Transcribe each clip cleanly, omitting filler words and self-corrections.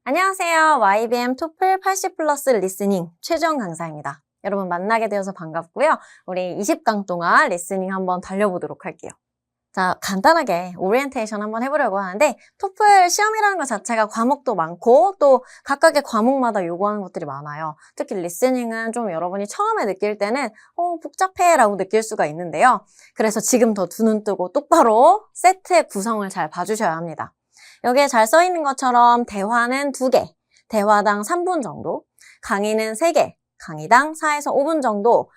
안녕하세요. YBM 토플 80 플러스 리스닝 최정 강사입니다. 여러분 만나게 되어서 반갑고요. 우리 20강 동안 리스닝 한번 달려보도록 할게요. 자, 간단하게 오리엔테이션 한번 해보려고 하는데 토플 시험이라는 것 자체가 과목도 많고 또 각각의 과목마다 요구하는 것들이 많아요. 특히 리스닝은 좀 여러분이 처음에 느낄 때는 복잡해 라고 느낄 수가 있는데요. 그래서 지금 더 두 눈 뜨고 똑바로 세트의 구성을 잘 봐주셔야 합니다. 여기에 잘 써있는 것처럼 대화는 2개, 대화당 3분 정도, 강의는 3개, 강의당 4에서 5분 정도,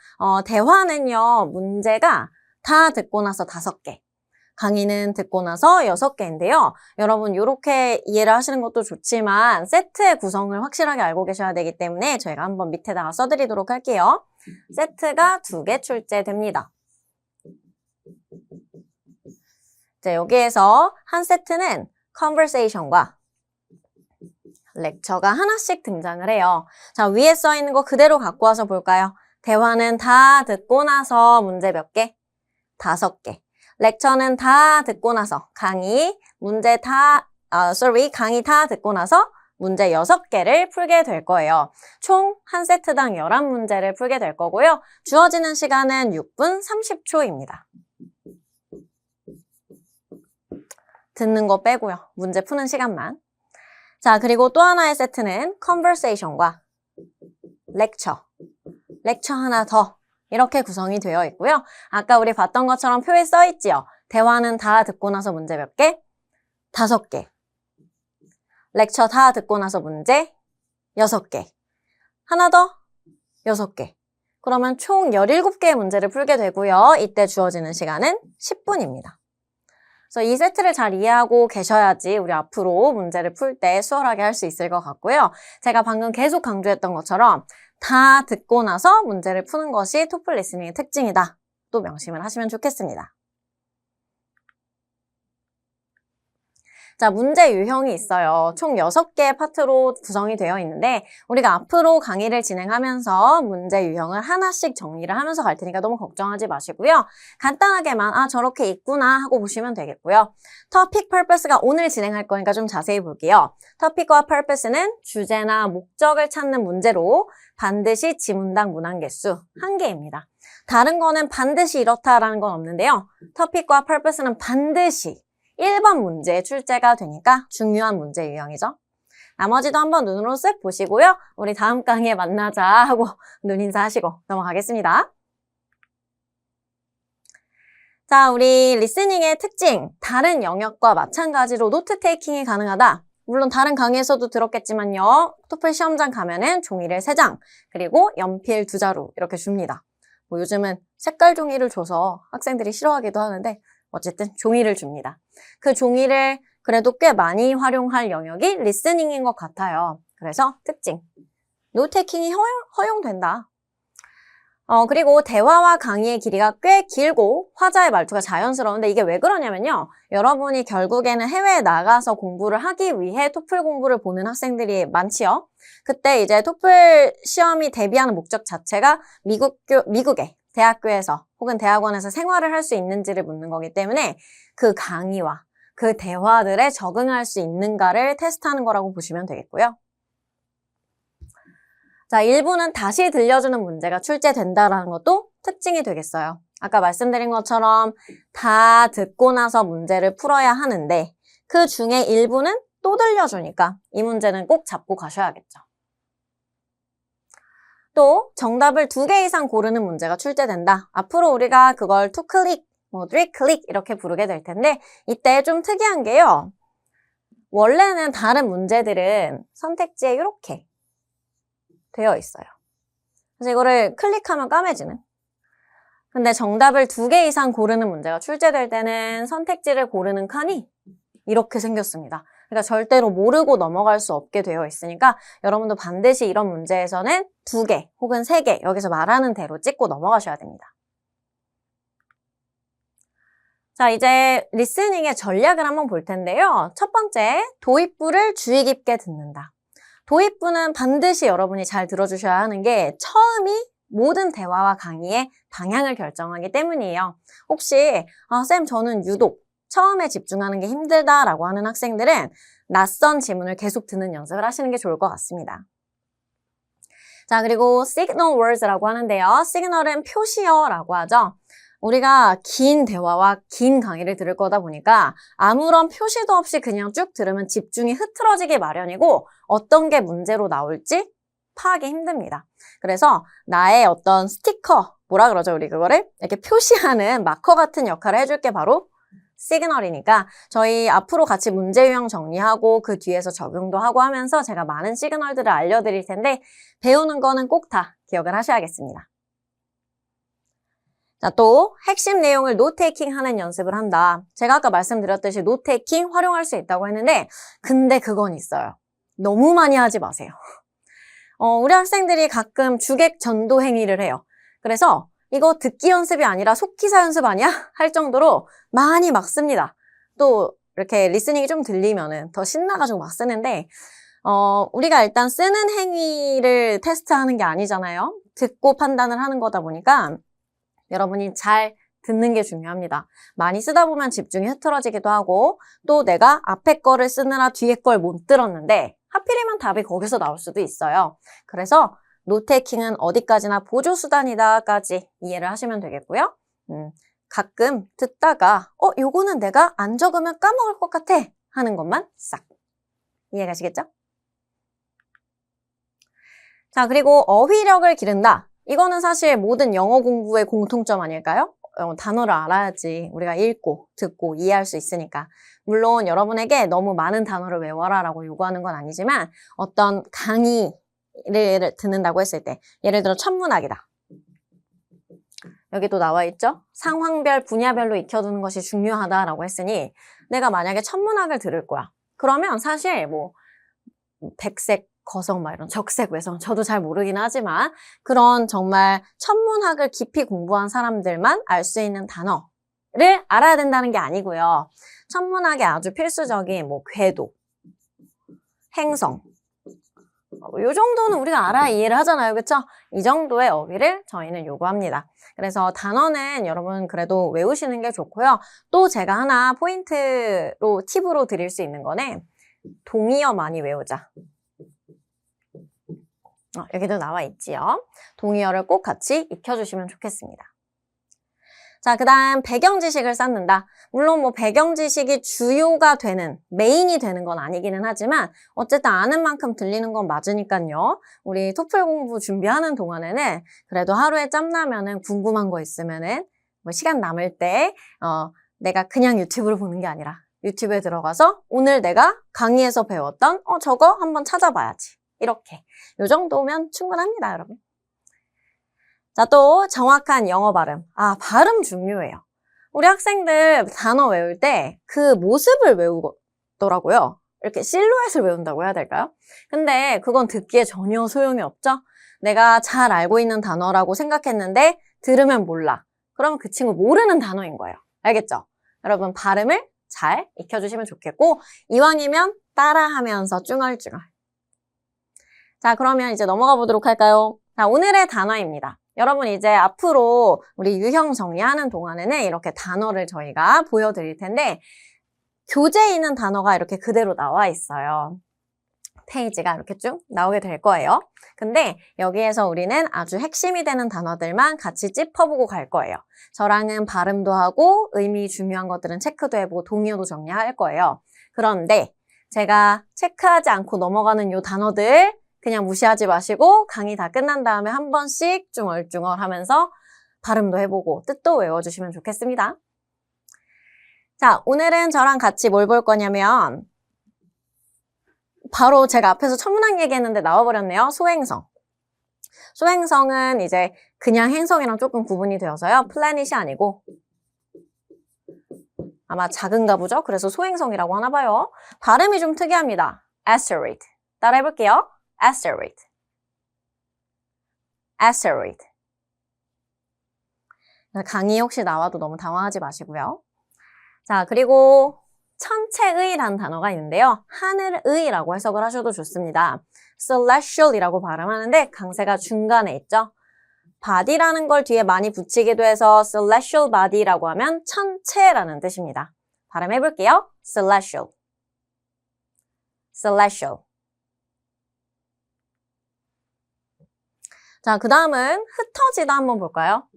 대화는요, 문제가 다 듣고 나서 5개, 강의는 듣고 나서 6개인데요. 여러분 이렇게 이해를 하시는 것도 좋지만 세트의 구성을 확실하게 알고 계셔야 되기 때문에 저희가 한번 밑에다가 써드리도록 할게요. 세트가 2개 출제됩니다. 자, 여기에서 한 세트는 conversation과 렉처가 하나씩 등장을 해요. 자, 위에 써 있는 거 그대로 갖고 와서 볼까요? 대화는 다 듣고 나서 문제 몇 개? 5개. 렉처는 다 듣고 나서 강의, 강의 다 듣고 나서 문제 6개를 풀게 될 거예요. 총 한 세트당 11문제를 풀게 될 거고요. 주어지는 시간은 6분 30초입니다. 듣는 거 빼고요. 문제 푸는 시간만. 자, 그리고 또 하나의 세트는 conversation과 렉처 하나 더 이렇게 구성이 되어 있고요. 아까 우리 봤던 것처럼 표에 써 있지요. 대화는 다 듣고 나서 문제 몇 개? 5개. 렉처 다 듣고 나서 문제 6개. 하나 더 6개. 그러면 총 17개의 문제를 풀게 되고요. 이때 주어지는 시간은 10분입니다. 그래서 이 세트를 잘 이해하고 계셔야지 우리 앞으로 문제를 풀 때 수월하게 할 수 있을 것 같고요. 제가 방금 계속 강조했던 것처럼 다 듣고 나서 문제를 푸는 것이 토플 리스닝의 특징이다. 또 명심을 하시면 좋겠습니다. 자, 문제 유형이 있어요. 총 6개의 파트로 구성이 되어 있는데 우리가 앞으로 강의를 진행하면서 문제 유형을 하나씩 정리를 하면서 갈 테니까 너무 걱정하지 마시고요. 간단하게만 저렇게 있구나 하고 보시면 되겠고요. topic purpose가 오늘 진행할 거니까 좀 자세히 볼게요. topic과 purpose는 주제나 목적을 찾는 문제로 반드시 지문당 문항 개수 1개입니다. 다른 거는 반드시 이렇다라는 건 없는데요. topic과 purpose는 반드시 1번 문제에 출제가 되니까 중요한 문제 유형이죠. 나머지도 한번 눈으로 쓱 보시고요. 우리 다음 강의에 만나자 하고 눈 인사하시고 넘어가겠습니다. 자, 우리 리스닝의 특징, 다른 영역과 마찬가지로 노트 테이킹이 가능하다. 물론 다른 강의에서도 들었겠지만요. 토플 시험장 가면은 종이를 3장, 그리고 연필 2자루 이렇게 줍니다. 뭐 요즘은 색깔 종이를 줘서 학생들이 싫어하기도 하는데 어쨌든 종이를 줍니다. 그 종이를 그래도 꽤 많이 활용할 영역이 리스닝인 것 같아요. 그래서 특징, 노테이킹이 허용된다. 그리고 대화와 강의의 길이가 꽤 길고 화자의 말투가 자연스러운데 이게 왜 그러냐면요. 여러분이 결국에는 해외에 나가서 공부를 하기 위해 토플 공부를 보는 학생들이 많지요. 그때 이제 토플 시험이 대비하는 목적 자체가 미국의 대학교에서 혹은 대학원에서 생활을 할 수 있는지를 묻는 거기 때문에 그 강의와 그 대화들에 적응할 수 있는가를 테스트하는 거라고 보시면 되겠고요. 자, 1부는 다시 들려주는 문제가 출제된다라는 것도 특징이 되겠어요. 아까 말씀드린 것처럼 다 듣고 나서 문제를 풀어야 하는데 그 중에 일부는 또 들려주니까 이 문제는 꼭 잡고 가셔야겠죠. 또 정답을 2개 이상 고르는 문제가 출제된다. 앞으로 우리가 그걸 2클릭, 3클릭 이렇게 부르게 될 텐데 이때 좀 특이한 게요. 원래는 다른 문제들은 선택지에 이렇게 되어 있어요. 그래서 이거를 클릭하면 까매지는. 근데 정답을 2개 이상 고르는 문제가 출제될 때는 선택지를 고르는 칸이 이렇게 생겼습니다. 그러니까 절대로 모르고 넘어갈 수 없게 되어 있으니까 여러분도 반드시 이런 문제에서는 2개 혹은 3개 여기서 말하는 대로 찍고 넘어가셔야 됩니다. 자, 이제 리스닝의 전략을 한번 볼 텐데요. 첫 번째, 도입부를 주의 깊게 듣는다. 도입부는 반드시 여러분이 잘 들어주셔야 하는 게 처음이 모든 대화와 강의의 방향을 결정하기 때문이에요. 혹시 쌤 저는 유독 처음에 집중하는 게 힘들다라고 하는 학생들은 낯선 지문을 계속 듣는 연습을 하시는 게 좋을 것 같습니다. 자, 그리고 signal words라고 하는데요. signal은 표시어라고 하죠. 우리가 긴 대화와 긴 강의를 들을 거다 보니까 아무런 표시도 없이 그냥 쭉 들으면 집중이 흐트러지기 마련이고 어떤 게 문제로 나올지 파악이 힘듭니다. 그래서 나의 어떤 스티커, 뭐라 그러죠? 우리 그거를 이렇게 표시하는 마커 같은 역할을 해줄 게 바로 시그널이니까 저희 앞으로 같이 문제 유형 정리하고 그 뒤에서 적용도 하고 하면서 제가 많은 시그널들을 알려드릴 텐데 배우는 거는 꼭 다 기억을 하셔야겠습니다. 자, 또 핵심 내용을 노테이킹 하는 연습을 한다. 제가 아까 말씀드렸듯이 노테이킹 활용할 수 있다고 했는데 근데 그건 있어요. 너무 많이 하지 마세요. 우리 학생들이 가끔 주객 전도 행위를 해요. 그래서 이거 듣기 연습이 아니라 속기사 연습 아니야? 할 정도로 많이 막 씁니다. 또 이렇게 리스닝이 좀 들리면은 더 신나가지고 막 쓰는데 우리가 일단 쓰는 행위를 테스트하는 게 아니잖아요. 듣고 판단을 하는 거다 보니까 여러분이 잘 듣는 게 중요합니다. 많이 쓰다 보면 집중이 흐트러지기도 하고 또 내가 앞에 거를 쓰느라 뒤에 걸 못 들었는데 하필이면 답이 거기서 나올 수도 있어요. 그래서 노테이킹은 어디까지나 보조수단이다까지 이해를 하시면 되겠고요. 가끔 듣다가 요거는 내가 안 적으면 까먹을 것 같아 하는 것만 싹 이해가시겠죠? 자, 그리고 어휘력을 기른다. 이거는 사실 모든 영어 공부의 공통점 아닐까요? 단어를 알아야지 우리가 읽고 듣고 이해할 수 있으니까. 물론 여러분에게 너무 많은 단어를 외워라 라고 요구하는 건 아니지만 어떤 강의를 듣는다고 했을 때 예를 들어 천문학이다. 여기도 나와 있죠? 상황별, 분야별로 익혀두는 것이 중요하다라고 했으니 내가 만약에 천문학을 들을 거야. 그러면 사실 뭐 백색, 거성, 막 이런 적색, 외성 저도 잘 모르긴 하지만 그런 정말 천문학을 깊이 공부한 사람들만 알 수 있는 단어를 알아야 된다는 게 아니고요. 천문학에 아주 필수적인 뭐 궤도, 행성 요 정도는 우리가 알아야 이해를 하잖아요. 그렇죠? 이 정도의 어휘를 저희는 요구합니다. 그래서 단어는 여러분 그래도 외우시는 게 좋고요. 또 제가 하나 포인트로 팁으로 드릴 수 있는 거는 동의어 많이 외우자. 여기도 나와 있지요. 동의어를 꼭 같이 익혀주시면 좋겠습니다. 자, 그 다음 배경 지식을 쌓는다. 물론 뭐 배경 지식이 주요가 되는, 메인이 되는 건 아니기는 하지만 어쨌든 아는 만큼 들리는 건 맞으니까요. 우리 토플 공부 준비하는 동안에는 그래도 하루에 짬나면은 궁금한 거 있으면은 뭐 시간 남을 때 내가 그냥 유튜브를 보는 게 아니라 유튜브에 들어가서 오늘 내가 강의에서 배웠던 저거 한번 찾아봐야지. 이렇게. 요 정도면 충분합니다, 여러분. 자, 또 정확한 영어 발음. 발음 중요해요. 우리 학생들 단어 외울 때 그 모습을 외우더라고요. 이렇게 실루엣을 외운다고 해야 될까요? 근데 그건 듣기에 전혀 소용이 없죠? 내가 잘 알고 있는 단어라고 생각했는데 들으면 몰라. 그러면 그 친구 모르는 단어인 거예요. 알겠죠? 여러분 발음을 잘 익혀주시면 좋겠고 이왕이면 따라하면서 쭝얼쭝얼. 자, 그러면 이제 넘어가 보도록 할까요? 자, 오늘의 단어입니다. 여러분 이제 앞으로 우리 유형 정리하는 동안에는 이렇게 단어를 저희가 보여드릴 텐데 교재에 있는 단어가 이렇게 그대로 나와 있어요. 페이지가 이렇게 쭉 나오게 될 거예요. 근데 여기에서 우리는 아주 핵심이 되는 단어들만 같이 짚어보고 갈 거예요. 저랑은 발음도 하고 의미 중요한 것들은 체크도 해보고 동의어도 정리할 거예요. 그런데 제가 체크하지 않고 넘어가는 요 단어들 그냥 무시하지 마시고 강의 다 끝난 다음에 한 번씩 쭝얼쭝얼 하면서 발음도 해보고 뜻도 외워주시면 좋겠습니다. 자, 오늘은 저랑 같이 뭘 볼 거냐면 바로 제가 앞에서 천문학 얘기했는데 나와버렸네요. 소행성. 소행성은 이제 그냥 행성이랑 조금 구분이 되어서요. 플래닛이 아니고 아마 작은가 보죠? 그래서 소행성이라고 하나 봐요. 발음이 좀 특이합니다. asteroid. 따라 해볼게요. asteroid. asteroid. 강의 혹시 나와도 너무 당황하지 마시고요. 자, 그리고 천체의라는 단어가 있는데요. 하늘의라고 해석을 하셔도 좋습니다. celestial이라고 발음하는데 강세가 중간에 있죠. body라는 걸 뒤에 많이 붙이기도 해서 celestial body라고 하면 천체라는 뜻입니다. 발음해볼게요. celestial. celestial. 자, 그 다음은 흩어지다 한번 볼까요?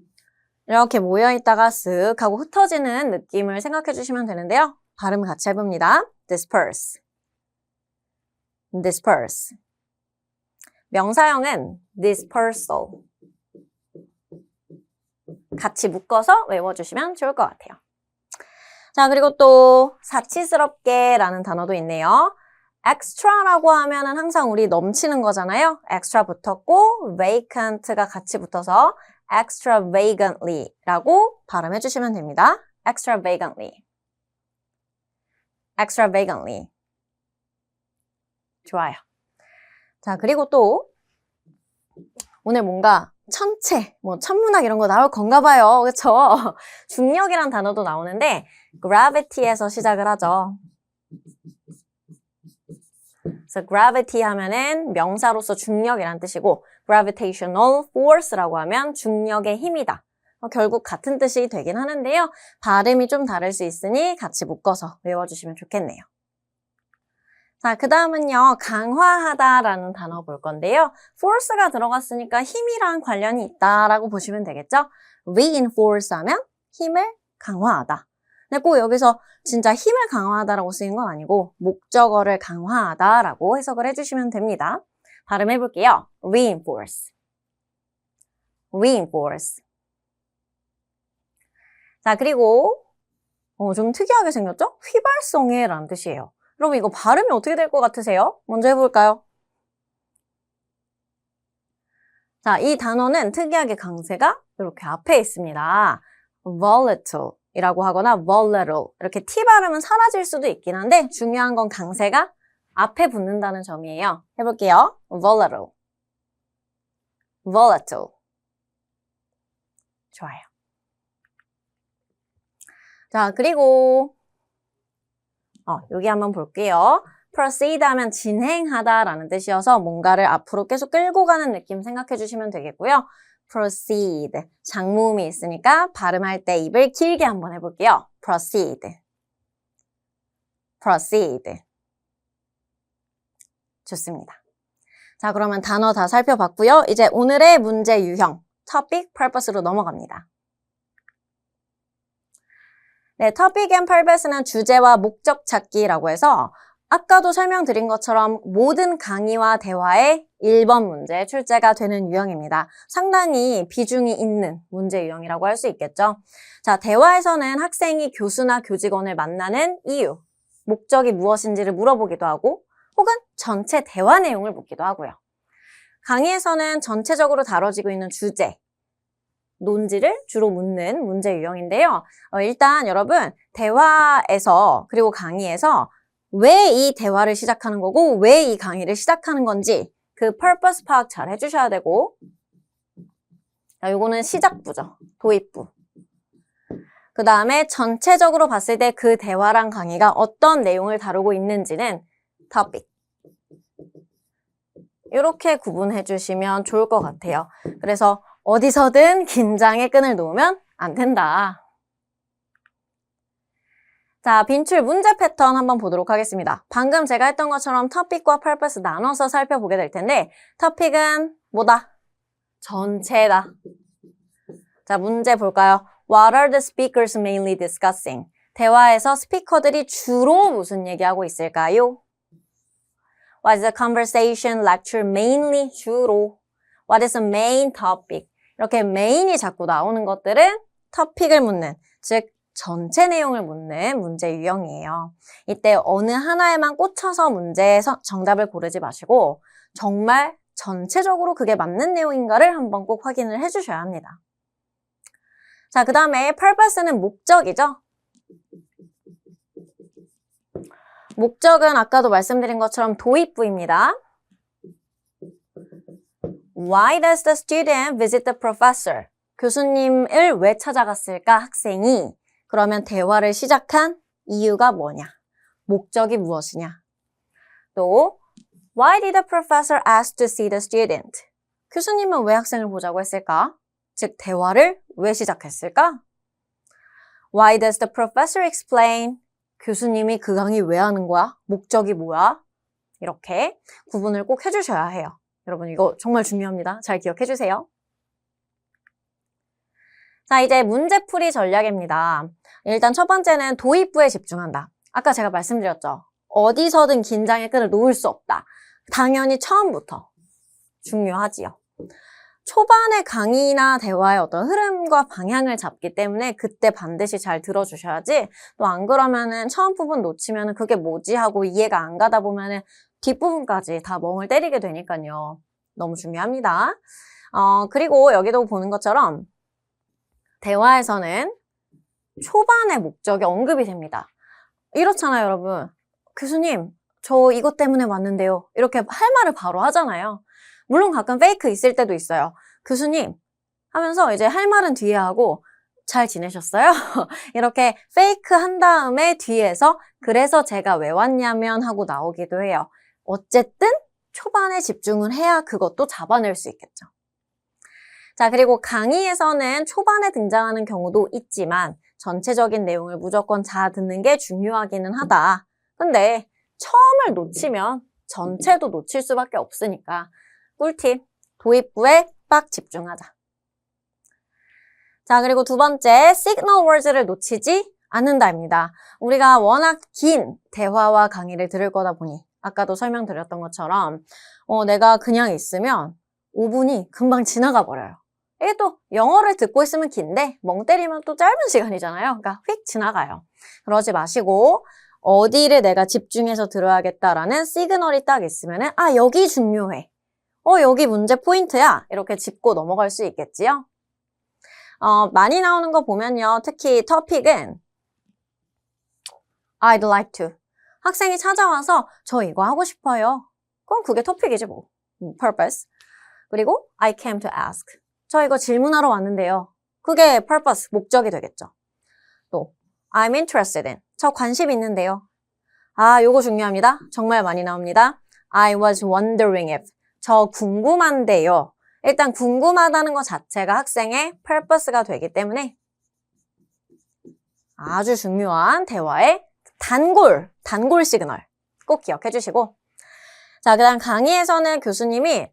이렇게 모여있다가 쓱 하고 흩어지는 느낌을 생각해 주시면 되는데요. 발음 같이 해봅니다. disperse. disperse. 명사형은 dispersal. 같이 묶어서 외워주시면 좋을 것 같아요. 자, 그리고 또 사치스럽게 라는 단어도 있네요. extra라고 하면은 항상 우리 넘치는 거잖아요. extra 붙었고 vacant가 같이 붙어서 extravagantly 라고 발음해 주시면 됩니다. extravagantly. extravagantly. 좋아요. 자, 그리고 또 오늘 뭔가 천체, 뭐 천문학 이런 거 나올 건가 봐요. 그쵸? 중력이란 단어도 나오는데 gravity에서 시작을 하죠. 그래서 gravity 하면은 명사로서 중력이란 뜻이고 gravitational force라고 하면 중력의 힘이다. 결국 같은 뜻이 되긴 하는데요. 발음이 좀 다를 수 있으니 같이 묶어서 외워주시면 좋겠네요. 자, 그 다음은요. 강화하다라는 단어 볼 건데요. force가 들어갔으니까 힘이랑 관련이 있다라고 보시면 되겠죠? reinforce 하면 힘을 강화하다. 근데 꼭 여기서 진짜 힘을 강화하다라고 쓰인 건 아니고 목적어를 강화하다라고 해석을 해주시면 됩니다. 발음해볼게요. reinforce. reinforce. 자, 그리고 좀 특이하게 생겼죠? 휘발성에라는 뜻이에요. 여러분 이거 발음이 어떻게 될 것 같으세요? 먼저 해볼까요? 자, 이 단어는 특이하게 강세가 이렇게 앞에 있습니다. volatile 이라고 하거나 volatile 이렇게 T 발음은 사라질 수도 있긴 한데 중요한 건 강세가 앞에 붙는다는 점이에요. 해볼게요. volatile. volatile. 좋아요. 자, 그리고 여기 한번 볼게요. proceed 하면 진행하다라는 뜻이어서 뭔가를 앞으로 계속 끌고 가는 느낌 생각해 주시면 되겠고요. proceed. 장모음이 있으니까 발음할 때 입을 길게 한번 해볼게요. proceed. proceed. 좋습니다. 자, 그러면 단어 다 살펴봤고요. 이제 오늘의 문제 유형, topic, purpose로 넘어갑니다. 네, topic and purpose는 주제와 목적 찾기라고 해서 아까도 설명드린 것처럼 모든 강의와 대화의 1번 문제 출제가 되는 유형입니다. 상당히 비중이 있는 문제 유형이라고 할 수 있겠죠. 자, 대화에서는 학생이 교수나 교직원을 만나는 이유, 목적이 무엇인지를 물어보기도 하고 혹은 전체 대화 내용을 묻기도 하고요. 강의에서는 전체적으로 다뤄지고 있는 주제, 논지를 주로 묻는 문제 유형인데요. 일단 여러분 대화에서 그리고 강의에서 왜 이 대화를 시작하는 거고 왜 이 강의를 시작하는 건지 그 purpose 파악 잘 해주셔야 되고 자, 요거는 시작부죠. 도입부. 그 다음에 전체적으로 봤을 때 그 대화랑 강의가 어떤 내용을 다루고 있는지는 topic. 이렇게 구분해 주시면 좋을 것 같아요. 그래서 어디서든 긴장의 끈을 놓으면 안 된다. 자, 빈출 문제 패턴 한번 보도록 하겠습니다. 방금 제가 했던 것처럼 topic과 purpose 나눠서 살펴보게 될 텐데 topic은 뭐다? 전체다. 자, 문제 볼까요? What are the speakers mainly discussing? 대화에서 스피커들이 주로 무슨 얘기하고 있을까요? What is the conversation lecture mainly? 주로. What is the main topic? 이렇게 main이 자꾸 나오는 것들은 topic을 묻는, 즉 전체 내용을 묻는 문제 유형이에요. 이때 어느 하나에만 꽂혀서 문제의 정답을 고르지 마시고 정말 전체적으로 그게 맞는 내용인가를 한번 꼭 확인을 해주셔야 합니다. 자, 그 다음에 purpose는 목적이죠. 목적은 아까도 말씀드린 것처럼 도입부입니다. Why does the student visit the professor? 교수님을 왜 찾아갔을까, 학생이? 그러면 대화를 시작한 이유가 뭐냐? 목적이 무엇이냐? 또 Why did the professor ask to see the student? 교수님은 왜 학생을 보자고 했을까? 즉, 대화를 왜 시작했을까? Why does the professor explain 교수님이 그 강의 왜 하는 거야? 목적이 뭐야? 이렇게 구분을 꼭 해주셔야 해요. 여러분 이거 정말 중요합니다. 잘 기억해 주세요. 자, 이제 문제풀이 전략입니다. 일단 첫 번째는 도입부에 집중한다. 아까 제가 말씀드렸죠. 어디서든 긴장의 끈을 놓을 수 없다. 당연히 처음부터 중요하지요. 초반에 강의나 대화의 어떤 흐름과 방향을 잡기 때문에 그때 반드시 잘 들어주셔야지 또 안 그러면은 처음 부분 놓치면은 그게 뭐지 하고 이해가 안 가다 보면은 뒷부분까지 다 멍을 때리게 되니까요. 너무 중요합니다. 그리고 여기도 보는 것처럼 대화에서는 초반의 목적이 언급이 됩니다. 이렇잖아요, 여러분. 교수님, 저 이것 때문에 왔는데요. 이렇게 할 말을 바로 하잖아요. 물론 가끔 페이크 있을 때도 있어요. 교수님 하면서 이제 할 말은 뒤에 하고 잘 지내셨어요? 이렇게 페이크 한 다음에 뒤에서 그래서 제가 왜 왔냐면 하고 나오기도 해요. 어쨌든 초반에 집중을 해야 그것도 잡아낼 수 있겠죠. 자, 그리고 강의에서는 초반에 등장하는 경우도 있지만 전체적인 내용을 무조건 다 듣는 게 중요하기는 하다. 근데 처음을 놓치면 전체도 놓칠 수밖에 없으니까 꿀팁, 도입부에 빡 집중하자. 자, 그리고 두 번째, 시그널 월드를 놓치지 않는다입니다. 우리가 워낙 긴 대화와 강의를 들을 거다 보니 아까도 설명드렸던 것처럼 내가 그냥 있으면 5분이 금방 지나가 버려요. 이게 또 영어를 듣고 있으면 긴데 멍 때리면 또 짧은 시간이잖아요. 그러니까 휙 지나가요. 그러지 마시고 어디를 내가 집중해서 들어야겠다라는 시그널이 딱 있으면은 여기 중요해. 여기 문제 포인트야. 이렇게 짚고 넘어갈 수 있겠지요. 많이 나오는 거 보면요. 특히 토픽은 I'd like to. 학생이 찾아와서 저 이거 하고 싶어요. 그럼 그게 토픽이지 뭐. purpose. 그리고 I came to ask. 저 이거 질문하러 왔는데요. 그게 purpose, 목적이 되겠죠. 또 I'm interested in. 저 관심 있는데요. 요거 중요합니다. 정말 많이 나옵니다. I was wondering if. 저 궁금한데요. 일단 궁금하다는 것 자체가 학생의 purpose가 되기 때문에 아주 중요한 대화의 단골 시그널 꼭 기억해 주시고 자, 그 다음 강의에서는 교수님이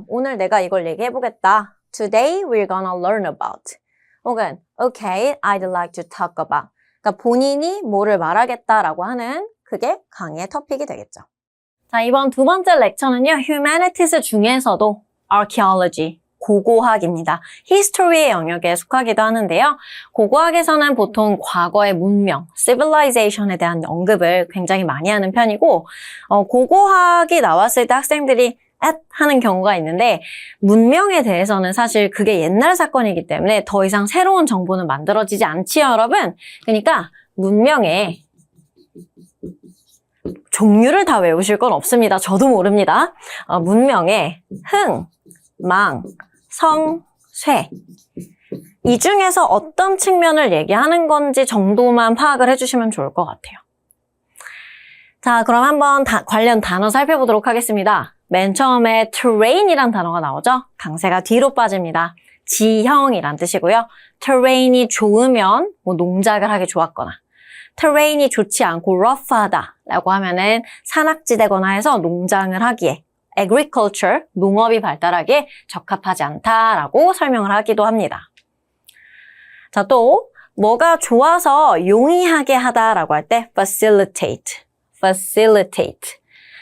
오늘 내가 이걸 얘기해보겠다. Today we're gonna learn about. 혹은 Okay, I'd like to talk about. 그러니까 본인이 뭐를 말하겠다라고 하는 그게 강의의 토픽이 되겠죠. 자, 이번 두 번째 렉처는요. Humanities 중에서도 Archaeology, 고고학입니다. History의 영역에 속하기도 하는데요. 고고학에서는 보통 과거의 문명, Civilization에 대한 언급을 굉장히 많이 하는 편이고 고고학이 나왔을 때 학생들이 하는 경우가 있는데 문명에 대해서는 사실 그게 옛날 사건이기 때문에 더 이상 새로운 정보는 만들어지지 않지요, 여러분. 그러니까 문명의 종류를 다 외우실 건 없습니다. 저도 모릅니다. 문명의 흥, 망, 성, 쇠. 이 중에서 어떤 측면을 얘기하는 건지 정도만 파악을 해주시면 좋을 것 같아요. 자, 그럼 한번 관련 단어 살펴보도록 하겠습니다. 맨 처음에 terrain이란 단어가 나오죠? 강세가 뒤로 빠집니다. 지형이란 뜻이고요. terrain이 좋으면 농작을 하기 좋았거나 terrain이 좋지 않고 rough하다라고 하면은 산악지대거나 해서 농장을 하기에 agriculture, 농업이 발달하기에 적합하지 않다라고 설명을 하기도 합니다. 자, 또 뭐가 좋아서 용이하게 하다라고 할 때 facilitate.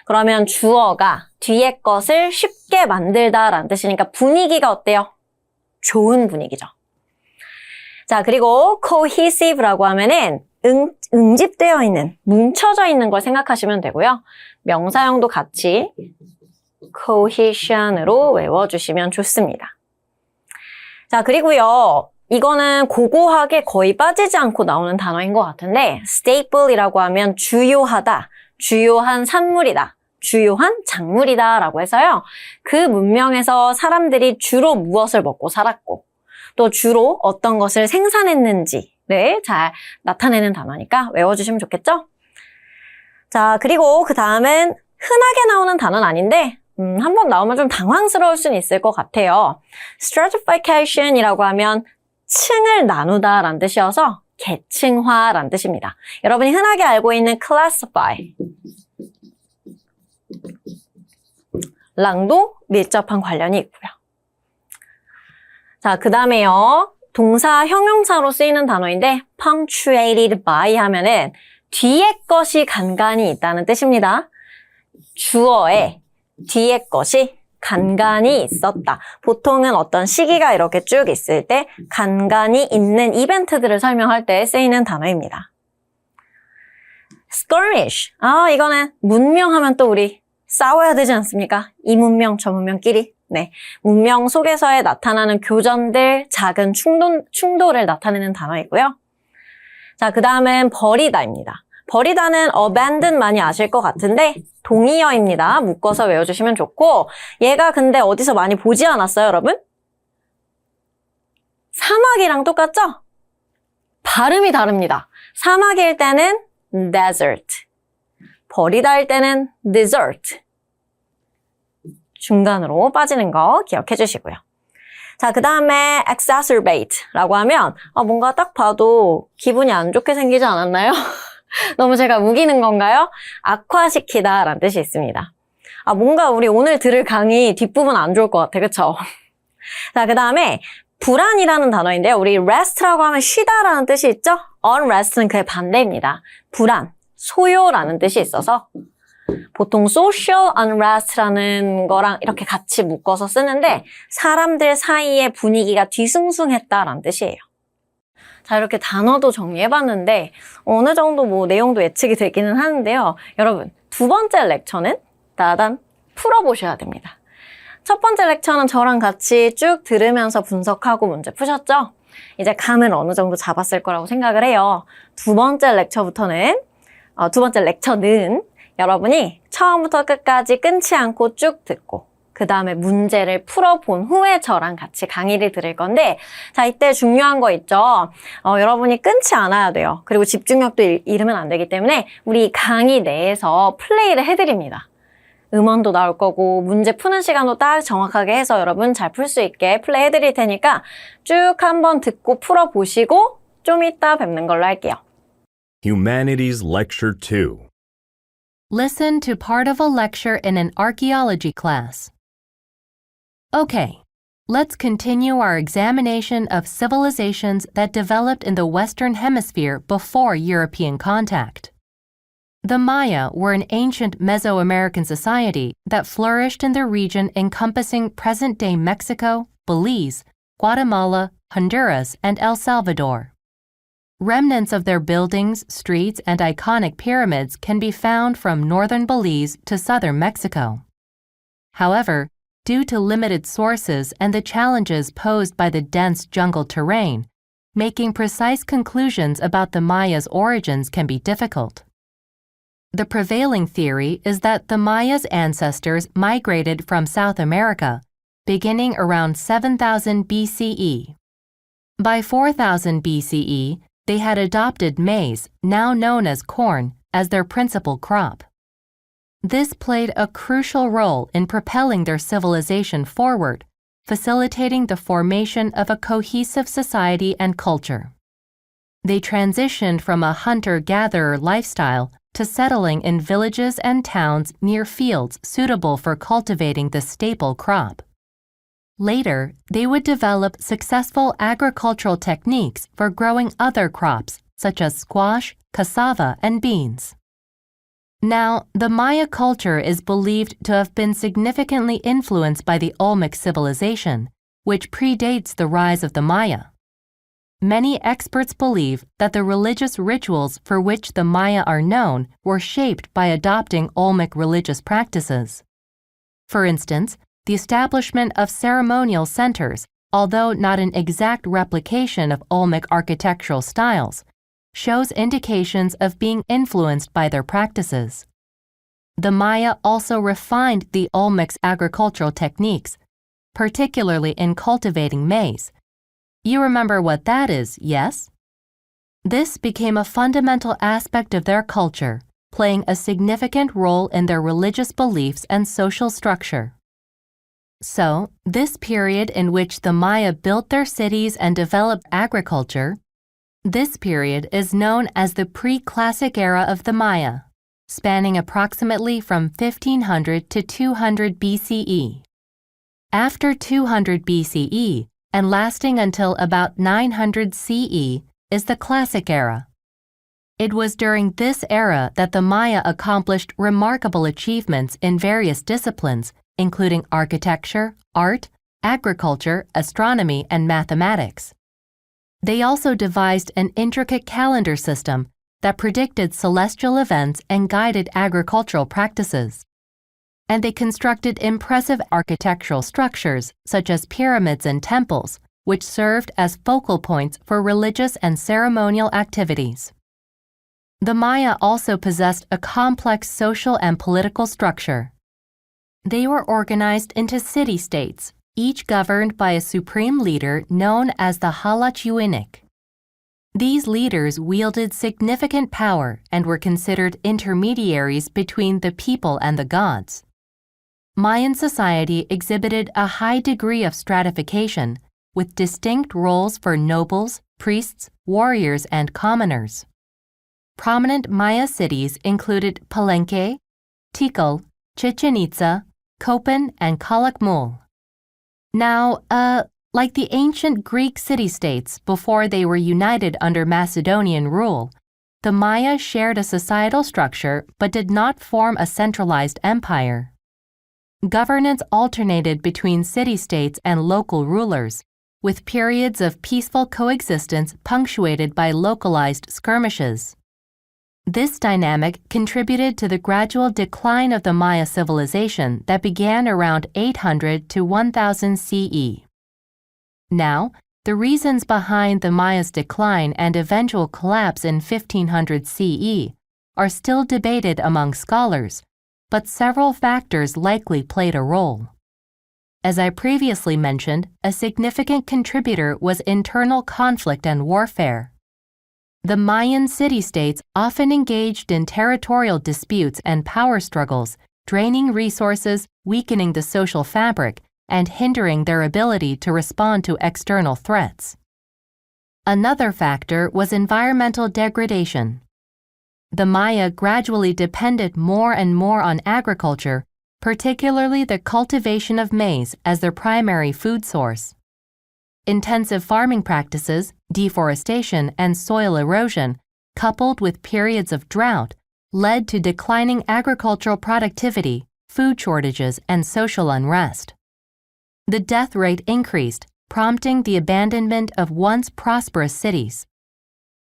그러면 주어가 뒤에 것을 쉽게 만들다라는 뜻이니까 분위기가 어때요? 좋은 분위기죠. 자, 그리고 cohesive라고 하면은 응집되어 있는, 뭉쳐져 있는 걸 생각하시면 되고요. 명사형도 같이 cohesion으로 외워주시면 좋습니다. 자, 그리고요. 이거는 고고학에 거의 빠지지 않고 나오는 단어인 것 같은데 staple이라고 하면 주요하다, 주요한 산물이다, 주요한 작물이다 라고 해서요. 그 문명에서 사람들이 주로 무엇을 먹고 살았고 또 주로 어떤 것을 생산했는지를 잘 나타내는 단어니까 외워주시면 좋겠죠? 자, 그리고 그 다음은 흔하게 나오는 단어는 아닌데 한번 나오면 좀 당황스러울 수는 있을 것 같아요. stratification이라고 하면 층을 나누다 라는 뜻이어서 계층화라는 뜻입니다. 여러분이 흔하게 알고 있는 classify 랑도 밀접한 관련이 있고요. 자, 그 다음에요. 동사 형용사로 쓰이는 단어인데 punctuated by 하면은 뒤에 것이 간간이 있다는 뜻입니다. 주어에 뒤에 것이 간간이 있었다. 보통은 어떤 시기가 이렇게 쭉 있을 때 간간이 있는 이벤트들을 설명할 때 쓰이는 단어입니다. skirmish. 이거는 문명하면 또 우리 싸워야 되지 않습니까? 이 문명, 저 문명끼리. 네. 문명 속에서의 나타나는 교전들, 작은 충돌을 나타내는 단어이고요. 자, 그 다음은 버리다입니다. 버리다는 abandon 많이 아실 것 같은데 동의어입니다. 묶어서 외워주시면 좋고 얘가 근데 어디서 많이 보지 않았어요, 여러분? 사막이랑 똑같죠? 발음이 다릅니다. 사막일 때는 desert, 버리다일 때는 desert. 중간으로 빠지는 거 기억해 주시고요. 자, 그 다음에 exacerbate라고 하면 뭔가 딱 봐도 기분이 안 좋게 생기지 않았나요? 너무 제가 우기는 건가요? 악화시키다 라는 뜻이 있습니다. 뭔가 우리 오늘 들을 강의 뒷부분 안 좋을 것 같아, 그쵸? 자, 그 다음에 불안이라는 단어인데요. 우리 rest라고 하면 쉬다라는 뜻이 있죠? unrest는 그의 반대입니다. 불안, 소요라는 뜻이 있어서 보통 social unrest라는 거랑 이렇게 같이 묶어서 쓰는데 사람들 사이의 분위기가 뒤숭숭했다라는 뜻이에요. 자, 이렇게 단어도 정리해봤는데 어느 정도 뭐 내용도 예측이 되기는 하는데요. 여러분, 두 번째 렉처는 따단 풀어보셔야 됩니다. 첫 번째 렉처는 저랑 같이 쭉 들으면서 분석하고 문제 푸셨죠? 이제 감을 어느 정도 잡았을 거라고 생각을 해요. 두 번째 렉처는 여러분이 처음부터 끝까지 끊지 않고 쭉 듣고 그 다음에 문제를 풀어본 후에 저랑 같이 강의를 들을 건데 자, 이때 중요한 거 있죠? 여러분이 끊지 않아야 돼요. 그리고 집중력도 잃으면 안 되기 때문에 우리 강의 내에서 플레이를 해드립니다. 음원도 나올 거고 문제 푸는 시간도 딱 정확하게 해서 여러분 잘 풀 수 있게 플레이 해드릴 테니까 쭉 한번 듣고 풀어보시고 좀 이따 뵙는 걸로 할게요. Humanities Lecture 2. Listen to part of a lecture in an archaeology class. Okay, let's continue our examination of civilizations that developed in the Western Hemisphere before European contact. The Maya were an ancient Mesoamerican society that flourished in the region encompassing present-day Mexico, Belize, Guatemala, Honduras, and El Salvador. Remnants of their buildings, streets, and iconic pyramids can be found from northern Belize to southern Mexico. However, due to limited sources and the challenges posed by the dense jungle terrain, making precise conclusions about the Maya's origins can be difficult. The prevailing theory is that the Maya's ancestors migrated from South America, beginning around 7000 BCE. By 4000 BCE, they had adopted maize, now known as corn, as their principal crop. This played a crucial role in propelling their civilization forward, facilitating the formation of a cohesive society and culture. They transitioned from a hunter-gatherer lifestyle to settling in villages and towns near fields suitable for cultivating the staple crop. Later, they would develop successful agricultural techniques for growing other crops such as squash, cassava, and beans. Now, the Maya culture is believed to have been significantly influenced by the Olmec civilization, which predates the rise of the Maya. Many experts believe that the religious rituals for which the Maya are known were shaped by adopting Olmec religious practices. For instance, the establishment of ceremonial centers, although not an exact replication of Olmec architectural styles, shows indications of being influenced by their practices. The Maya also refined the Olmec's agricultural techniques, particularly in cultivating maize. You remember what that is, yes? This became a fundamental aspect of their culture, playing a significant role in their religious beliefs and social structure. So, this period in which the Maya built their cities and developed agriculture, This period is known as the pre-classic era of the Maya, spanning approximately from 1500 to 200 BCE. After 200 BCE and lasting until about 900 CE is the Classic Era. It was during this era that the Maya accomplished remarkable achievements in various disciplines, including architecture, art, agriculture, astronomy, and mathematics. They also devised an intricate calendar system that predicted celestial events and guided agricultural practices. And they constructed impressive architectural structures such as pyramids and temples, which served as focal points for religious and ceremonial activities. The Maya also possessed a complex social and political structure. They were organized into city-states, each governed by a supreme leader known as the Halachiuinik. These leaders wielded significant power and were considered intermediaries between the people and the gods. Mayan society exhibited a high degree of stratification, with distinct roles for nobles, priests, warriors, and commoners. Prominent Maya cities included Palenque, Tikal, Chichen Itza, Copan, and Calakmul. Now, like the ancient Greek city-states before they were united under Macedonian rule, the Maya shared a societal structure but did not form a centralized empire. Governance alternated between city-states and local rulers, with periods of peaceful coexistence punctuated by localized skirmishes. This dynamic contributed to the gradual decline of the Maya civilization that began around 800 to 1000 CE. Now, the reasons behind the Maya's decline and eventual collapse in 1500 CE are still debated among scholars, but several factors likely played a role. As I previously mentioned, a significant contributor was internal conflict and warfare. The Mayan city-states often engaged in territorial disputes and power struggles, draining resources, weakening the social fabric, and hindering their ability to respond to external threats. Another factor was environmental degradation. The Maya gradually depended more and more on agriculture, particularly the cultivation of maize as their primary food source. Intensive farming practices, deforestation, and soil erosion, coupled with periods of drought, led to declining agricultural productivity, food shortages, and social unrest. The death rate increased, prompting the abandonment of once prosperous cities.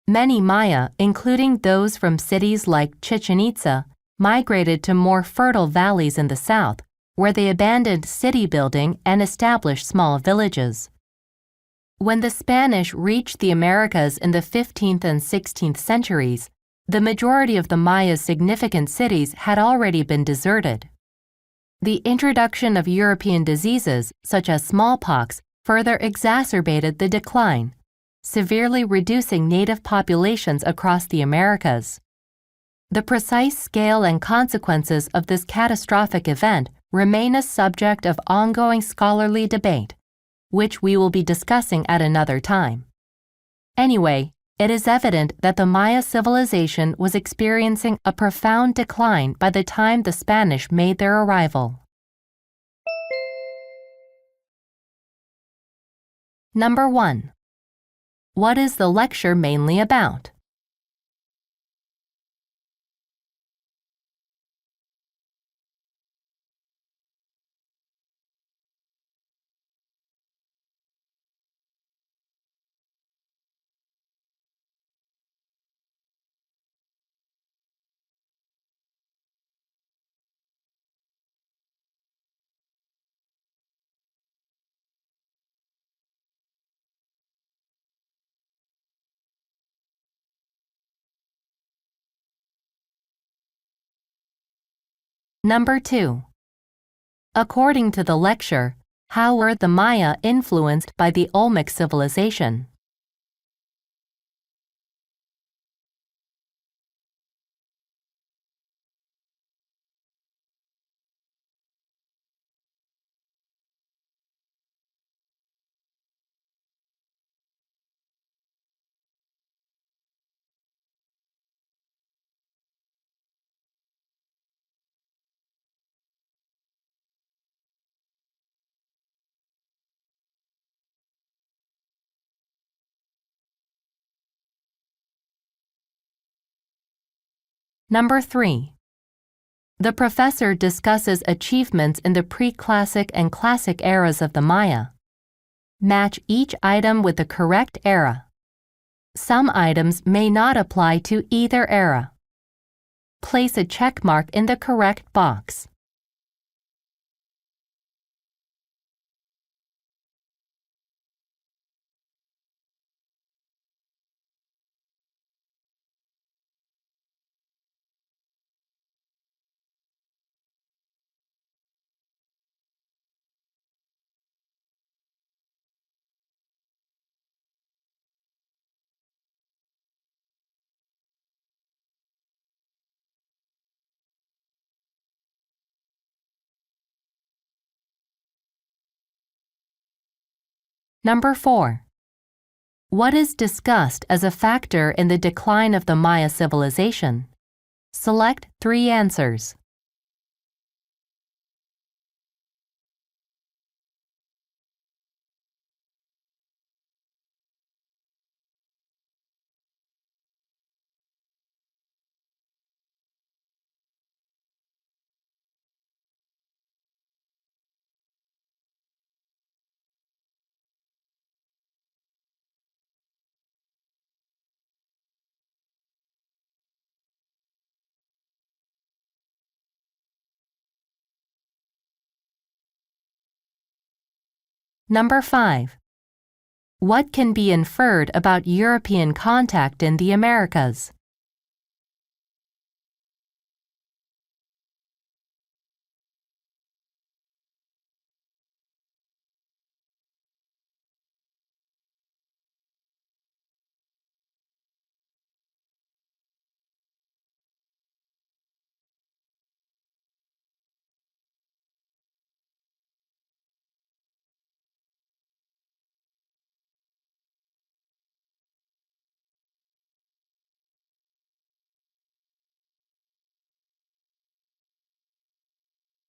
Many Maya, including those from cities like Chichen Itza, migrated to more fertile valleys in the south, where they abandoned city building and established small villages. When the Spanish reached the Americas in the 15th and 16th centuries, the majority of the Maya's significant cities had already been deserted. The introduction of European diseases, such as smallpox, further exacerbated the decline, severely reducing native populations across the Americas. The precise scale and consequences of this catastrophic event remain a subject of ongoing scholarly debate, which we will be discussing at another time. Anyway, it is evident that the Maya civilization was experiencing a profound decline by the time the Spanish made their arrival. Number 1. What is the lecture mainly about? Number 2. According to the lecture, how were the Maya influenced by the Olmec civilization? Number 3. The professor discusses achievements in the pre-classic and classic eras of the Maya. Match each item with the correct era. Some items may not apply to either era. Place a check mark in the correct box. Number 4. What is discussed as a factor in the decline of the Maya civilization? Select 3 answers. Number 5. What can be inferred about European contact in the Americas?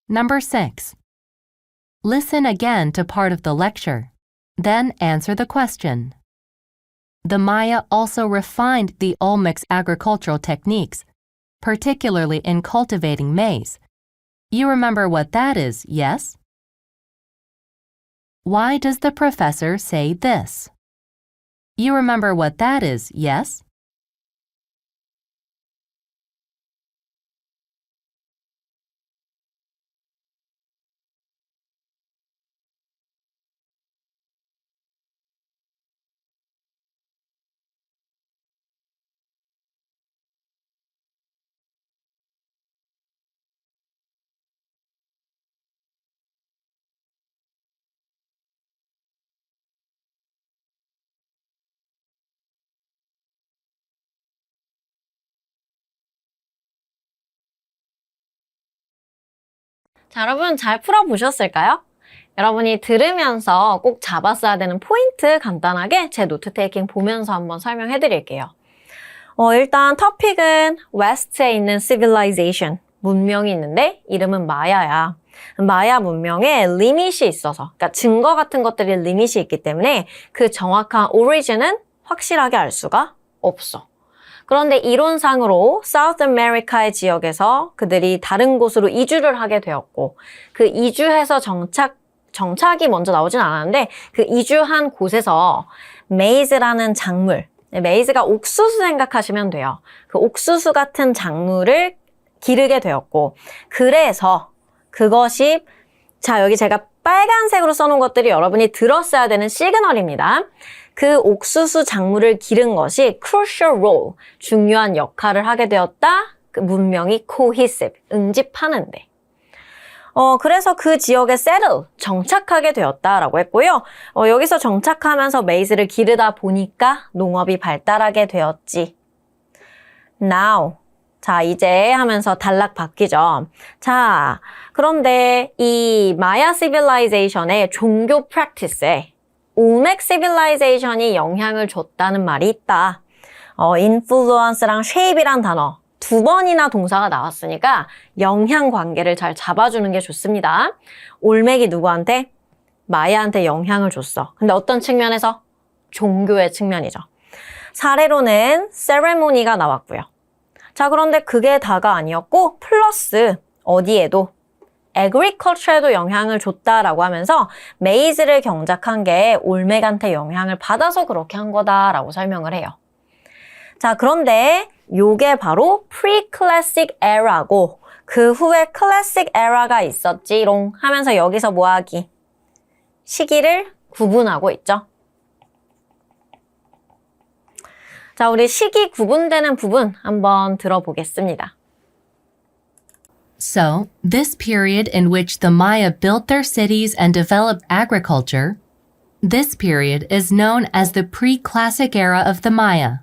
Number 6. Listen again to part of the lecture, then answer the question. The Maya also refined the Olmec's agricultural techniques, particularly in cultivating maize. You remember what that is, yes? Why does the professor say this? You remember what that is, yes? 자, 여러분 잘 풀어보셨을까요? 여러분이 들으면서 꼭 잡았어야 되는 포인트 간단하게 제 노트 테이킹 보면서 한번 설명해 드릴게요. 일단 토픽은 웨스트에 있는 civilization, 문명이 있는데 이름은 마야야. 마야 문명에 리밋이 있어서, 그러니까 증거 같은 것들이 리밋이 있기 때문에 그 정확한 오리진은 확실하게 알 수가 없어. 그런데 이론상으로 사우스 아메리카의 지역에서 그들이 다른 곳으로 이주를 하게 되었고 그 이주해서 정착이 먼저 나오진 않았는데 그 이주한 곳에서 메이즈라는 작물, 메이즈가 옥수수 생각하시면 돼요. 그 옥수수 같은 작물을 기르게 되었고 그래서 그것이 자 여기 제가 빨간색으로 써놓은 것들이 여러분이 들었어야 되는 시그널입니다. 그 옥수수 작물을 기른 것이 crucial role, 중요한 역할을 하게 되었다. 그 문명이 cohesive, 응집하는데. 그래서 그 지역에 settle, 정착하게 되었다라고 했고요. 여기서 정착하면서 메이즈를 기르다 보니까 농업이 발달하게 되었지. Now, 자 이제 하면서 단락 바뀌죠. 자, 그런데 이 마야 civilization의 종교 practice에 올맥 civilization이 영향을 줬다는 말이 있다. influence랑 shape이란 단어 2번이나 동사가 나왔으니까 영향 관계를 잘 잡아주는 게 좋습니다. 올맥이 누구한테? 마야한테 영향을 줬어. 근데 어떤 측면에서? 종교의 측면이죠. 사례로는 ceremony가 나왔고요. 자, 그런데 그게 다가 아니었고 플러스 어디에도 agriculture에도 영향을 줬다라고 하면서 메이즈를 경작한 게 올메간테 영향을 받아서 그렇게 한 거다라고 설명을 해요. 자, 그런데 요게 바로 pre-classic era고 그 후에 classic era가 있었지롱 하면서 여기서 뭐하기? 시기를 구분하고 있죠. 자, 우리 시기 구분되는 부분 한번 들어보겠습니다. So, this period in which the Maya built their cities and developed agriculture, this period is known as the pre-classic era of the Maya.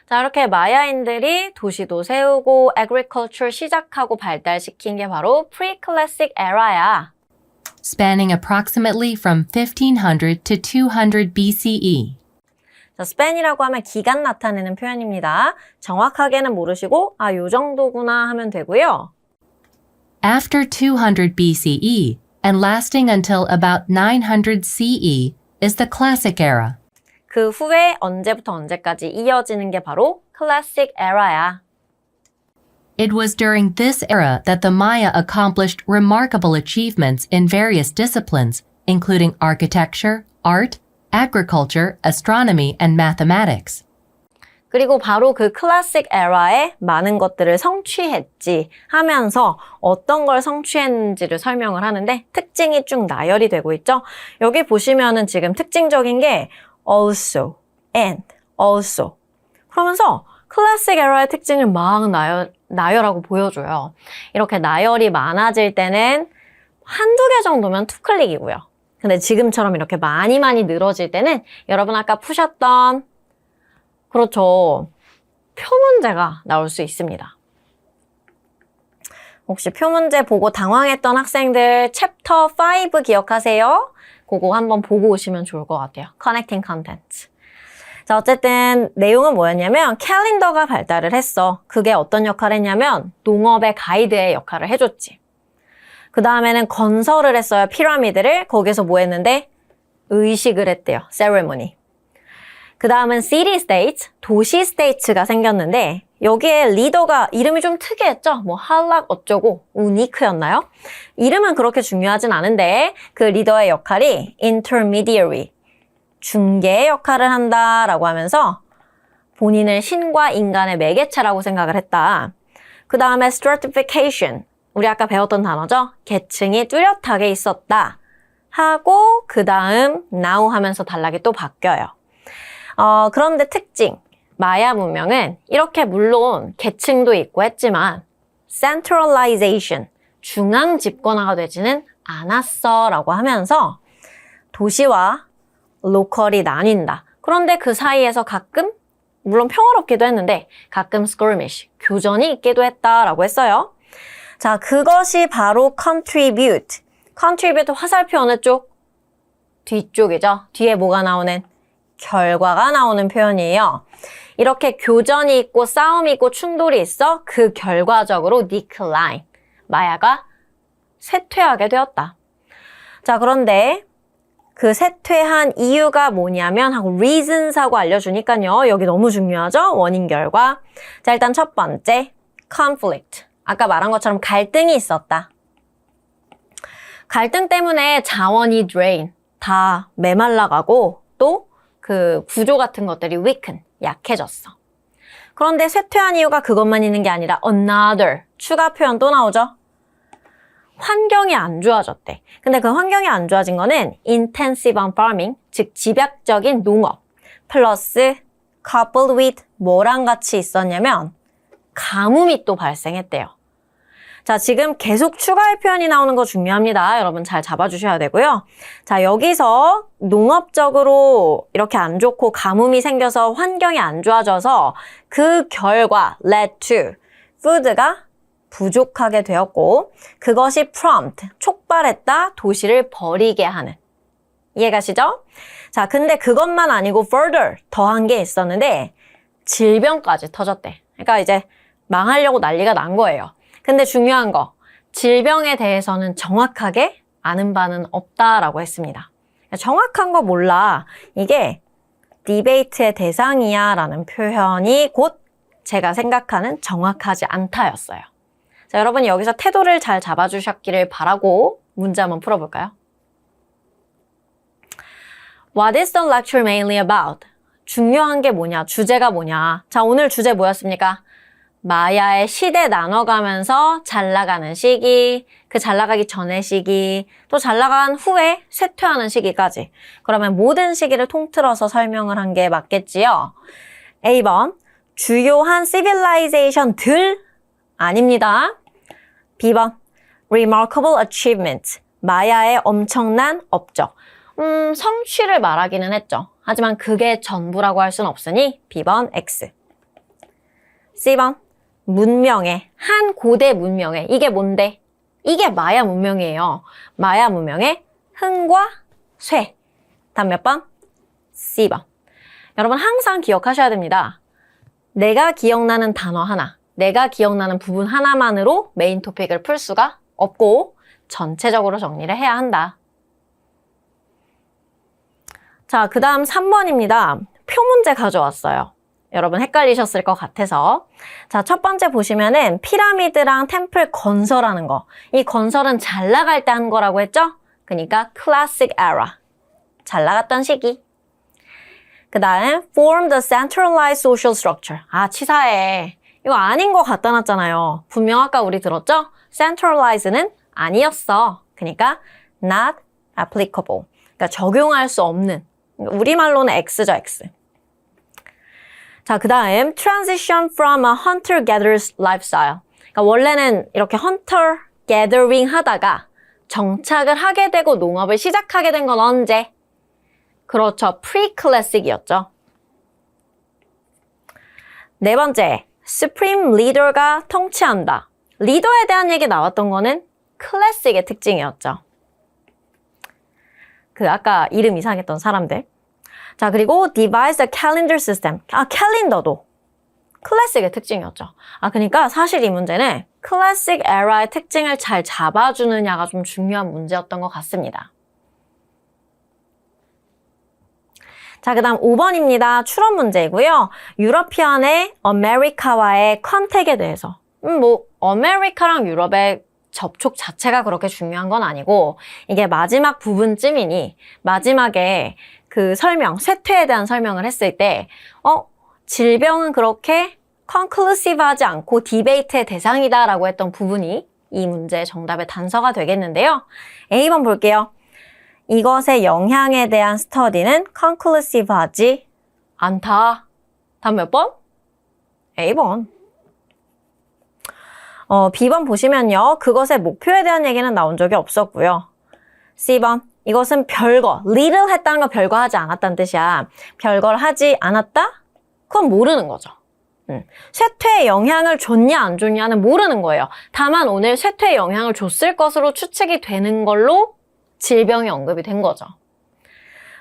자, 이렇게 마야인들이 도시도 세우고 agriculture 시작하고 발달시킨 게 바로 pre-classic era야. Spanning approximately from 1500 to 200 BCE. 자, span이라고 하면 기간 나타내는 표현입니다. 정확하게는 모르시고 요 정도구나 하면 되고요. After 200 BCE and lasting until about 900 CE is the Classic era. 그 후에 언제부터 언제까지 이어지는 게 바로 classic era야. It was during this era that the Maya accomplished remarkable achievements in various disciplines, including architecture, art, agriculture, astronomy, and mathematics. 그리고 바로 그 클래식 에라에 많은 것들을 성취했지 하면서 어떤 걸 성취했는지를 설명을 하는데 특징이 쭉 나열이 되고 있죠. 여기 보시면은 지금 특징적인 게 also, and, also 그러면서 클래식 에라의 특징을 막 나열하고 보여줘요. 이렇게 나열이 많아질 때는 한두 개 정도면 투클릭이고요. 근데 지금처럼 이렇게 많이 늘어질 때는 여러분 아까 푸셨던 그렇죠. 표 문제가 나올 수 있습니다. 혹시 표 문제 보고 당황했던 학생들 챕터 5 기억하세요? 그거 한번 보고 오시면 좋을 것 같아요. Connecting Content. 자, 어쨌든 내용은 뭐였냐면 캘린더가 발달을 했어. 그게 어떤 역할을 했냐면 농업의 가이드의 역할을 해줬지. 그 다음에는 건설을 했어요. 피라미드를. 거기서 뭐 했는데? 의식을 했대요. Ceremony. 그 다음은 city states, 도시 스테이츠가 생겼는데 여기에 리더가 이름이 좀 특이했죠? 뭐 할락 어쩌고 우니크였나요? 이름은 그렇게 중요하진 않은데 그 리더의 역할이 intermediary, 중개의 역할을 한다라고 하면서 본인을 신과 인간의 매개체라고 생각을 했다. 그 다음에 stratification, 우리 아까 배웠던 단어죠? 계층이 뚜렷하게 있었다 하고 그 다음 now 하면서 단락이 또 바뀌어요. 그런데 특징, 마야 문명은 이렇게 물론 계층도 있고 했지만 centralization, 중앙 집권화가 되지는 않았어 라고 하면서 도시와 로컬이 나뉜다. 그런데 그 사이에서 가끔, 물론 평화롭기도 했는데 가끔 skirmish, 교전이 있기도 했다라고 했어요. 자, 그것이 바로 contribute. contribute 화살표 어느 쪽? 뒤쪽이죠. 뒤에 뭐가 나오는? 결과가 나오는 표현이에요. 이렇게 교전이 있고 싸움이 있고 충돌이 있어 그 결과적으로 decline, 마야가 쇠퇴하게 되었다. 자, 그런데 그 쇠퇴한 이유가 뭐냐면 하고 reasons 하고 알려주니까요. 여기 너무 중요하죠? 원인 결과. 자, 일단 첫 번째 conflict. 아까 말한 것처럼 갈등이 있었다. 갈등 때문에 자원이 drain, 다 메말라가고 또 그 구조 같은 것들이 weaken, 약해졌어. 그런데 쇠퇴한 이유가 그것만 있는 게 아니라 another, 추가 표현 또 나오죠? 환경이 안 좋아졌대. 근데 그 환경이 안 좋아진 거는 intensive on farming, 즉 집약적인 농업, 플러스 coupled with 뭐랑 같이 있었냐면 가뭄이 또 발생했대요. 자, 지금 계속 추가의 표현이 나오는 거 중요합니다. 여러분 잘 잡아주셔야 되고요. 자, 여기서 농업적으로 이렇게 안 좋고 가뭄이 생겨서 환경이 안 좋아져서 그 결과 led to food가 부족하게 되었고 그것이 prompt, 촉발했다, 도시를 버리게 하는. 이해가시죠? 자, 근데 그것만 아니고 further, 더한 게 있었는데 질병까지 터졌대. 그러니까 이제 망하려고 난리가 난 거예요. 근데 중요한 거, 질병에 대해서는 정확하게 아는 바는 없다라고 했습니다. 정확한 거 몰라. 이게 디베이트의 대상이야 라는 표현이 곧 제가 생각하는 정확하지 않다였어요. 자, 여러분이 여기서 태도를 잘 잡아주셨기를 바라고 문제 한번 풀어볼까요? What is the lecture mainly about? 중요한 게 뭐냐? 주제가 뭐냐? 자, 오늘 주제 뭐였습니까? 마야의 시대 나눠가면서 잘 나가는 시기, 그 잘 나가기 전의 시기, 또 잘 나간 후에 쇠퇴하는 시기까지. 그러면 모든 시기를 통틀어서 설명을 한 게 맞겠지요? A번, 주요한 civilization들 아닙니다. B번, remarkable achievement, 마야의 엄청난 업적. 성취를 말하기는 했죠. 하지만 그게 전부라고 할 수는 없으니 B번 X. C번, 문명의, 한 고대 문명의, 이게 뭔데? 이게 마야 문명이에요. 마야 문명의 흥과 쇠. 다음 몇 번? C번. 여러분 항상 기억하셔야 됩니다. 내가 기억나는 단어 하나, 내가 기억나는 부분 하나만으로 메인 토픽을 풀 수가 없고 전체적으로 정리를 해야 한다. 자, 그 다음 3번입니다. 표 문제 가져왔어요. 여러분 헷갈리셨을 것 같아서. 자, 첫 번째 보시면은 피라미드랑 템플 건설하는 거. 이 건설은 잘 나갈 때 한 거라고 했죠? 그러니까 classic era. 잘 나갔던 시기. 그 다음 form the centralized social structure. 아, 치사해. 이거 아닌 거 갖다 놨잖아요. 분명 아까 우리 들었죠? centralize는 아니었어. 그러니까 not applicable. 그러니까 적용할 수 없는. 우리말로는 X죠, X. 자, 그 다음 transition from a hunter-gatherer lifestyle. 그러니까 원래는 이렇게 hunter-gathering 하다가 정착을 하게 되고 농업을 시작하게 된 건 언제? 그렇죠, pre-classic이었죠. 네 번째, supreme leader가 통치한다. 리더에 대한 얘기 나왔던 거는 classic의 특징이었죠. 그 아까 이름 이상했던 사람들. 자, 그리고 devise a calendar system. 아, 캘린더도 클래식의 특징이었죠. 아, 그러니까 사실 이 문제는 클래식 에라의 특징을 잘 잡아주느냐가 좀 중요한 문제였던 것 같습니다. 자, 그 다음 5번입니다. 추론 문제이고요. 유러피언의 아메리카와의 컨택에 대해서. 아메리카랑 유럽의 접촉 자체가 그렇게 중요한 건 아니고 이게 마지막 부분쯤이니 마지막에 그 설명, 쇠퇴에 대한 설명을 했을 때 질병은 그렇게 conclusive하지 않고 디베이트의 대상이다라고 했던 부분이 이 문제의 정답의 단서가 되겠는데요. A번 볼게요. 이것의 영향에 대한 스터디는 conclusive하지 않다. 다음 몇 번? A번. B번 보시면요. 그것의 목표에 대한 얘기는 나온 적이 없었고요. C번. 이것은 별거, little 했다는 건 별거 하지 않았다는 뜻이야. 별걸 하지 않았다? 그건 모르는 거죠. 쇠퇴에 영향을 줬냐 안 줬냐는 모르는 거예요. 다만 오늘 쇠퇴에 영향을 줬을 것으로 추측이 되는 걸로 질병이 언급이 된 거죠.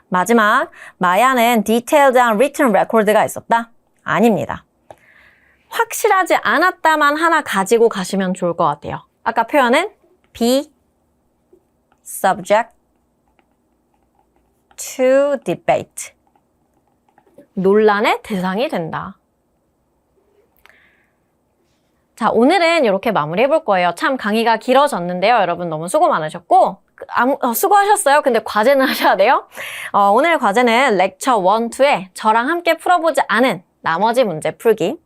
마지막, 마야는 detailed and written record가 있었다? 아닙니다. 확실하지 않았다만 하나 가지고 가시면 좋을 것 같아요. 아까 표현은 be subject to debate. 논란의 대상이 된다. 자, 오늘은 이렇게 마무리해 볼 거예요. 참 강의가 길어졌는데요. 여러분 너무 수고 많으셨고 수고하셨어요. 근데 과제는 하셔야 돼요. 오늘 과제는 렉처 1, 2에 저랑 함께 풀어보지 않은 나머지 문제 풀기.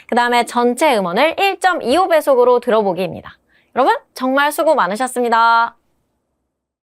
그 다음에 전체 음원을 1.25배속으로 들어보기입니다. 여러분 정말 수고 많으셨습니다.